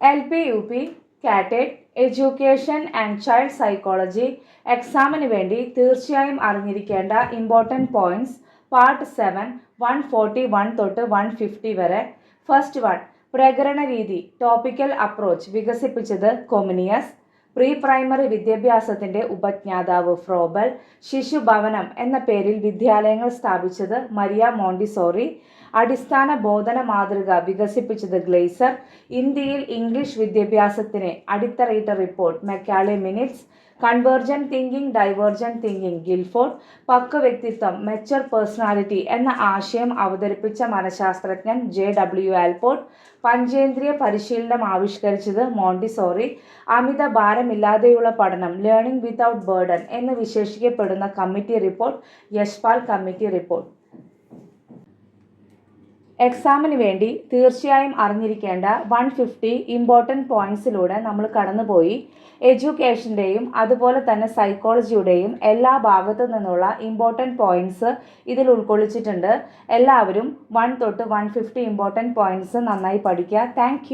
LP, UP, കാറ്ററ്റ്, education and child psychology എക്സാമിന് വേണ്ടി തീർച്ചയായും അറിഞ്ഞിരിക്കേണ്ട ഇമ്പോർട്ടൻറ്റ് പോയിൻറ്റ്സ് പാർട്ട് 7 141 തൊട്ട് 150 വരെ. ഫസ്റ്റ് വൺ, പ്രകരണ രീതി ടോപ്പിക്കൽ അപ്രോച്ച് വികസിപ്പിച്ചത് കൊമിനിയസ്. പ്രീ പ്രൈമറി വിദ്യാഭ്യാസത്തിന്റെ ഉപജ്ഞാതാവ് ഫ്രോബൽ. ശിശുഭവനം എന്ന പേരിൽ വിദ്യാലയങ്ങൾ സ്ഥാപിച്ചത് മരിയ മോണ്ടിസോറി. അടിസ്ഥാന ബോധന മാതൃക വികസിപ്പിച്ചത് ഗ്ലേസർ. ഇന്ത്യയിൽ ഇംഗ്ലീഷ് വിദ്യാഭ്യാസത്തിന് അടിത്തറയിട്ട report Macaulay minutes. Convergent thinking divergent thinking Guilford. പക്വവ്യക്തിത്വം മെച്ചർ പേഴ്സണാലിറ്റി എന്ന ആശയം അവതരിപ്പിച്ച മനഃശാസ്ത്രജ്ഞൻ JW ആൽപോർട്ട്. പഞ്ചേന്ദ്രിയ പരിശീലനം ആവിഷ്കരിച്ചത് മോണ്ടിസോറി. അമിത ഭാരമില്ലാതെയുള്ള പഠനം ലേണിംഗ് വിത്തൗട്ട് ബേർഡൻ എന്ന് വിശേഷിക്കപ്പെടുന്ന committee report Yashpal committee report. എക്സാമിന് വേണ്ടി തീർച്ചയായും അറിഞ്ഞിരിക്കേണ്ട 150 ഇമ്പോർട്ടൻറ്റ് പോയിൻറ്റ്സിലൂടെ നമ്മൾ കടന്നുപോയി. എഡ്യൂക്കേഷൻ്റെയും അതുപോലെ തന്നെ സൈക്കോളജിയുടെയും എല്ലാ ഭാഗത്തു നിന്നുള്ള ഇമ്പോർട്ടൻറ്റ് പോയിൻറ്റ്സ് ഇതിൽ ഉൾക്കൊള്ളിച്ചിട്ടുണ്ട്. എല്ലാവരും 1 തൊട്ട് 150 ഇമ്പോർട്ടൻറ്റ് പോയിൻറ്റ്സ് നന്നായി പഠിക്കുക. താങ്ക്